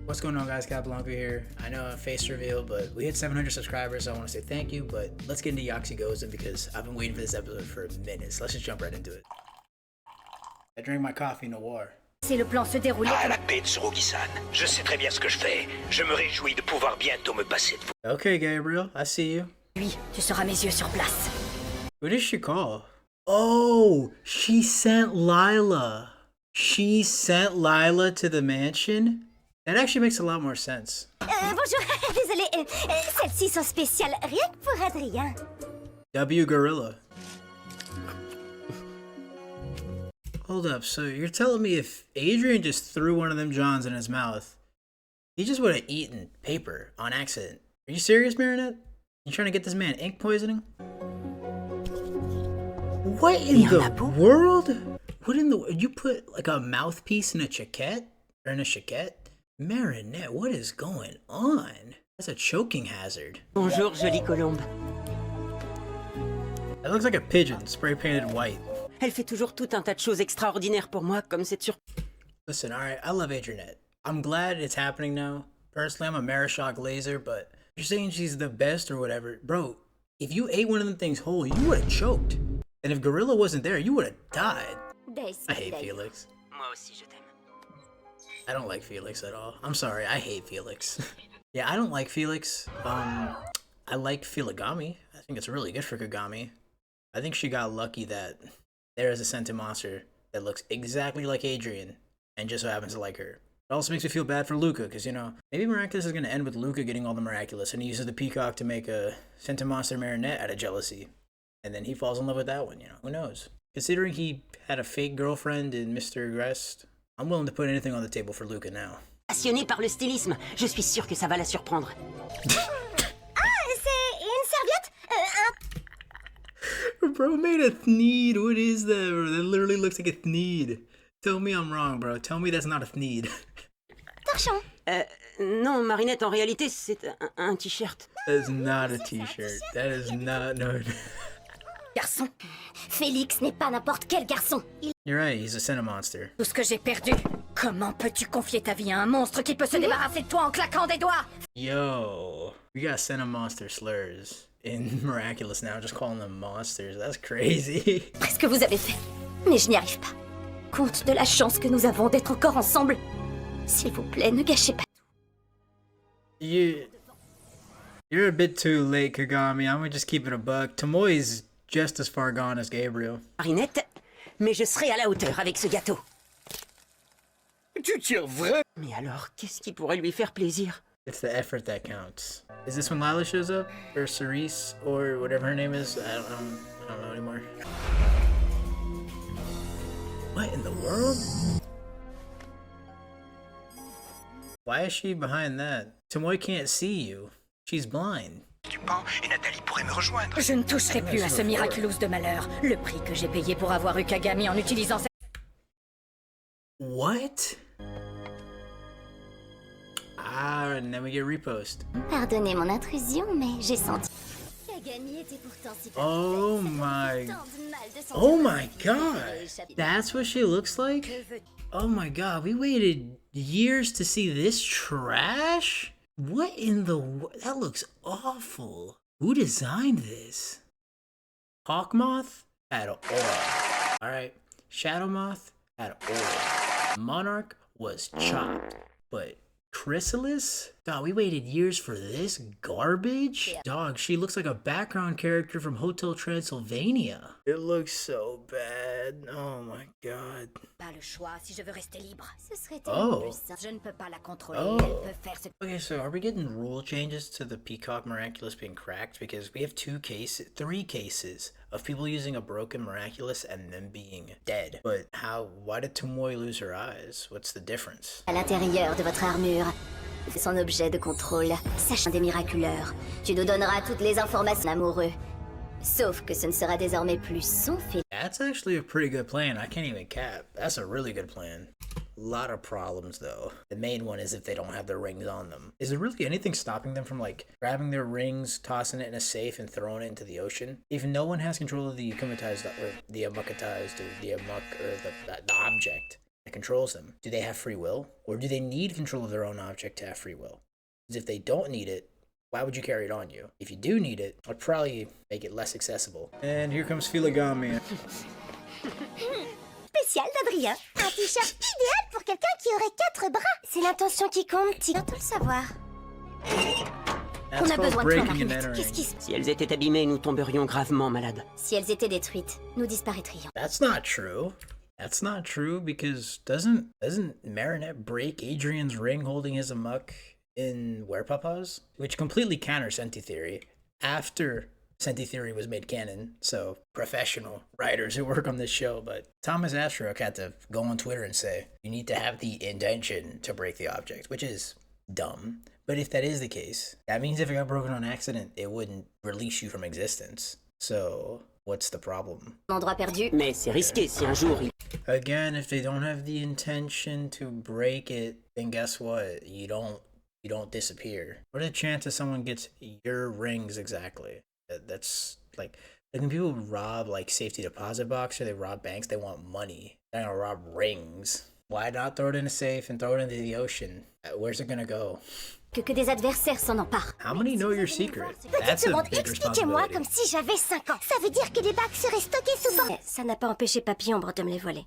What's going on, guys? Blanco here. I know a face reveal, but we hit 700 subscribers, so I want to say thank you, but let's get into Yaksi Gozen because I've been waiting for this episode for minutes. Let's just jump right into it. I drink my coffee noir. C'est le plan se dérouler. Ah, la paix de Surugi-san. Je sais très bien ce que je fais. Je me réjouis de pouvoir bientôt me passer de vous. Okay, Gabriel, I see you. Lui, tu seras mes yeux sur place. Who did she call? Oh, she sent Lila. She sent Lila to the mansion? That actually makes a lot more sense. Bonjour, désolé. Celles-ci sont spéciales, rien que pour Adrien. W Gorilla. Hold up, so you're telling me if Adrian just threw one of them Johns in his mouth, he just would have eaten paper on accident? Are you serious, Marinette? You trying to get this man ink poisoning? What in the world? What in the... You put like a mouthpiece in a chiquette? Or in a chiquette? Marinette, what is going on? That's a choking hazard. Bonjour, jolie colombe. That looks like a pigeon spray painted white. Elle fait toujours tout un tas de choses extraordinaires pour moi, comme cette sur... Listen, alright, I love Adrianette. I'm glad it's happening now. Personally, I'm a Marishok laser, but you're saying she's the best or whatever. Bro, if you ate one of them things whole, you would have choked. And if Gorilla wasn't there, you would have died. I hate Felix. Moi aussi, je t'aime. I don't like Felix at all. I'm sorry, I hate Felix. Yeah, I don't like Felix. I like Filigami. I think it's really good for Kagami. I think she got lucky that there is a sentient monster that looks exactly like Adrian and just so happens to like her. It also makes me feel bad for Luca, because, you know, maybe Miraculous is going to end with Luca getting all the Miraculous, and he uses the peacock to make a sentient monster Marinette out of jealousy. And then he falls in love with that one, you know, who knows? Considering he had a fake girlfriend in Mr. Agrest, I'm willing to put anything on the table for Luca now. Passionné par le stylisme, je suis sûre que ça va la surprendre. C'est une serviette? Bro made a thneed. What is that, bro? That literally looks like a thneed. Tell me I'm wrong, bro. Tell me that's not a thneed. Torchon. Non, Marinette, en réalité, c'est un t-shirt. That is not a t-shirt. That is not... No. Garçon. Félix n'est pas n'importe quel garçon. You're right, he's a sentient monster. Tout ce que j'ai perdu. Comment peux-tu confier ta vie à un monstre qui peut se débarrasser de toi en claquant des doigts? Yo, we got sentient monster slurs in Miraculous now, just calling them monsters. That's crazy. Presque vous avez fait. Mais je n'y arrive pas. Compte de la chance que nous avons d'être encore ensemble. S'il vous plaît, ne gâchez pas tout. You're a bit too late, Kagami. I'm gonna just keep it a buck. Tomoe's just as far gone as Gabriel. Marinette, mais je serai à la hauteur avec ce gâteau. Tu tires vrai? Mais alors, qu'est-ce qui pourrait lui faire plaisir? It's the effort that counts. Is this when Lila shows up? Or Cerise? Or whatever her name is? I don't know anymore. What in the world? Why is she behind that? Tomoe can't see you. She's blind. Du pain et Nathalie pourrait me rejoindre. Je ne toucherai plus à ce Miraculous de malheur. Le prix que j'ai payé pour avoir eu Kagami en utilisant cette... What? Ah, and then we get repost. Pardonnez mon intrusion, mais j'ai senti... Kagami était pourtant si... Oh my... Oh my god! That's what she looks like? Oh my god, we waited years to see this trash? What in the... That looks awful. Who designed this? Hawkmoth had an aura. Alright. Shadowmoth had an aura. Monarch was chopped. But Chrysalis? Dog, we waited years for this garbage? Yeah. Dog, she looks like a background character from Hotel Transylvania. It looks so bad. Oh my god. Pas le choix si je veux rester libre. Ce serait Oh. Je ne peux pas la contrôler. Oh. Elle peut faire ce... Okay, so are we getting rule changes to the Peacock Miraculous being cracked? Because we have three cases of people using a broken Miraculous and them being dead. But why did Tomoe lose her eyes? What's the difference? À l'intérieur de votre armure, c'est son objet de contrôle. Sachant des miraculeurs, tu nous donneras toutes les informations amoureux. Sauf que ce ne sera désormais plus son fils. That's actually a pretty good plan. I can't even cap. That's a really good plan. A lot of problems though. The main one is if they don't have their rings on them. Is there really anything stopping them from like grabbing their rings, tossing it in a safe, and throwing it into the ocean? If no one has control of the akumatized or the amukatized or the amok or the object, that controls them, do they have free will? Or do they need control of their own object to have free will? Because if they don't need it, why would you carry it on you? If you do need it, I'd probably make it less accessible. And here comes Filigami. Spécial d'Adrien. Un t-shirt idéal pour quelqu'un qui aurait 4 bras. C'est l'intention qui compte, tu bientôt le savoir. On a besoin de toi, Marinette. Qu'est-ce qui se... Si elles étaient abîmées, nous tomberions gravement malades. Si elles étaient détruites, nous disparaîtrions. That's not true. That's not true because doesn't Marinette break Adrian's ring holding his amok in Werepapas? Which completely counters Senti Theory. After Senti Theory was made canon, so professional writers who work on this show, but Thomas Astruc had to go on Twitter and say, you need to have the intention to break the object, which is dumb. But if that is the case, that means if it got broken on accident, it wouldn't release you from existence. So, what's the problem? Endroit perdu. Mais c'est risqué si un jour il... Again, if they don't have the intention to break it, then guess what? You don't disappear. What are the chances someone gets your rings exactly? That's like when people rob like safety deposit box or they rob banks, they want money. They're gonna rob rings. Why not throw it in a safe and throw it into the ocean? Where's it gonna go? Que des adversaires s'en emparent. How many know your secret? That's a big Expliquez-moi responsibility. comme si j'avais 5 ans. Ça veut dire que les bagues seraient stockées sous forme. Ça n'a pas empêché Papy Ombre de me les voler.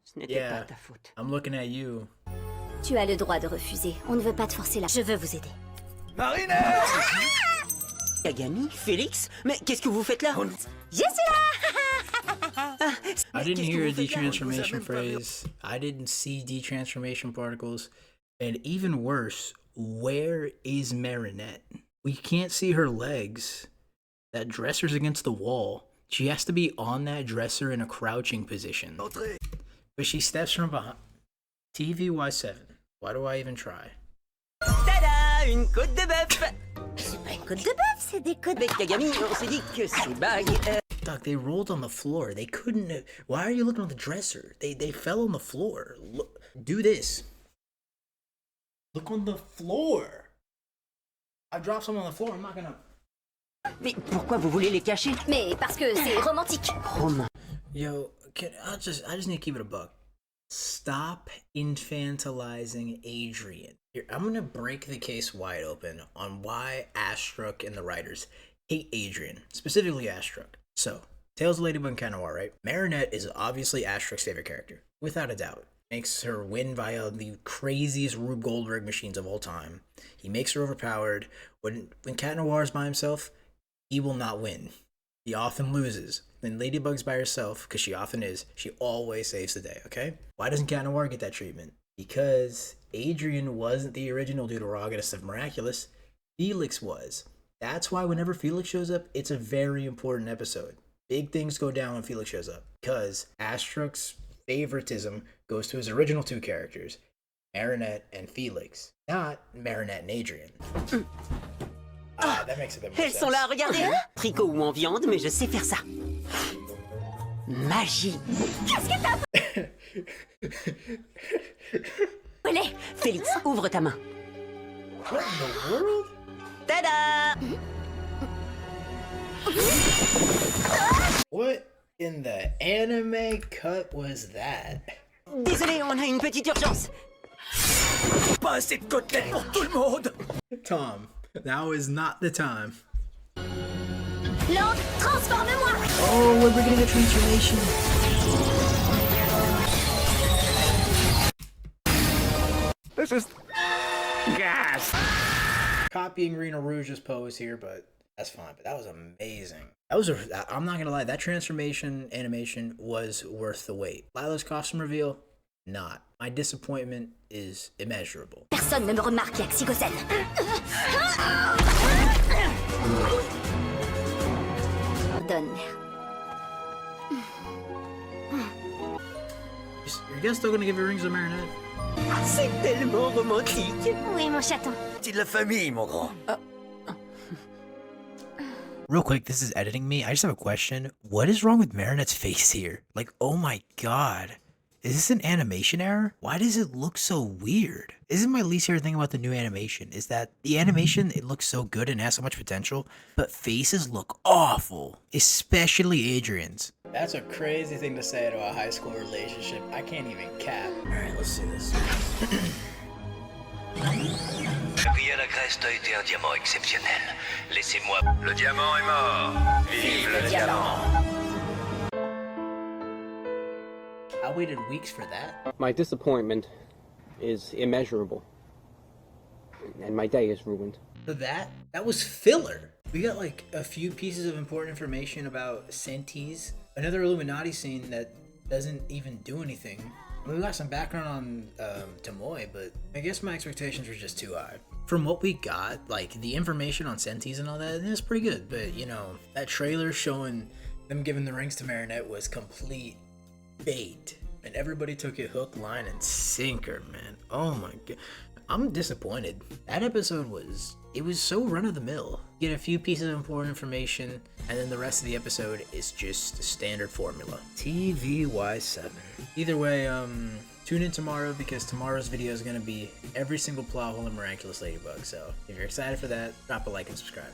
Ce n'était Yeah, pas ta faute. I'm looking at you. Tu as le droit de refuser. On ne veut pas te forcer là. Je veux vous aider. Marinette! Kagami, Félix, mais qu'est-ce que vous faites là? Je suis là. I didn't hear a detransformation phrase. I didn't see detransformation particles. And even worse, where is Marinette? We can't see her legs. That dresser's against the wall. She has to be on that dresser in a crouching position. But she steps from behind. TVY7. Why do I even try? Tada! Une côte de bœuf! C'est pas une côte de bœuf, c'est des côtes. Avec Kagami, on s'est dit que ces bagues... Doc, they rolled on the floor. They couldn't. Why are you looking on the dresser? They fell on the floor. Look, do this. Look on the floor. I dropped some on the floor. I'm not gonna. Mais pourquoi vous voulez les cacher? Mais parce que c'est romantique. Romain. Yo, I just need to keep it a buck. Stop infantilizing Adrian. Here, I'm gonna break the case wide open on why Astruc and the writers hate Adrian, specifically Astruc. So, Tales of Ladybug and Cat Noir, right? Marinette is obviously Astruc's favorite character, without a doubt. Makes her win via the craziest Rube Goldberg machines of all time. He makes her overpowered. When Cat Noir is by himself, he will not win. He often loses. When Ladybug's by herself, because she often is, she always saves the day, okay? Why doesn't Cat Noir get that treatment? Because Adrian wasn't the original deuteragonist of Miraculous. Felix was. That's why whenever Felix shows up, it's a very important episode. Big things go down when Felix shows up. Because Astruc's favoritism goes to his original two characters, Marinette and Felix, not Marinette and Adrian. That makes a bit more Elles sense. sont là, regardez! Tricot ou en viande, mais je sais faire ça. Magie! Allez. Félix, ouvre ta main. What in the world? Tada! What in the anime cut was that? Désolé, on a une petite urgence. Pas assez de côtelettes pour tout le monde! Tom, now is not the time. Lord, transforme-moi. Oh, we're getting a transformation. This is gas. Copying Rena Rouge's pose here, but that's fine. But that was amazing. That was I'm not gonna lie, that transformation animation was worth the wait. Lila's costume reveal, not. My disappointment is immeasurable. Personne ne me remarque, Yaksi Gozen. Pardonne, mère. You guys still gonna give your rings to Marinette? C'est tellement romantique. Oui, mon chaton. C'est de la famille, mon grand. Real quick, this is editing me. I just have a question. What is wrong with Marinette's face here? Like, oh my god. Is this an animation error? Why does it look so weird? This is my least favorite thing about the new animation, is that the animation, it looks so good and has so much potential, but faces look awful, especially Adrian's. That's a crazy thing to say to a high school relationship. I can't even cap. Alright, let's do this. Rien n'agreste a été un diamant exceptionnel. Laissez-moi. Le diamant est mort. Vive le diamant. I waited weeks for that. My disappointment is immeasurable. And my day is ruined. For that? That was filler. We got like a few pieces of important information about Sentis. Another Illuminati scene that doesn't even do anything. We got some background on Tomoe, but I guess my expectations were just too high. From what we got, like the information on Sentis and all that, it's pretty good. But you know, that trailer showing them giving the rings to Marinette was complete bait. And everybody took it hook, line, and sinker, man. Oh my god. I'm disappointed. That episode was so run-of-the-mill. Get a few pieces of important information, and then the rest of the episode is just standard formula. TVY7. Either way, tune in tomorrow because tomorrow's video is going to be every single plot hole in Miraculous Ladybug. So if you're excited for that, drop a like and subscribe.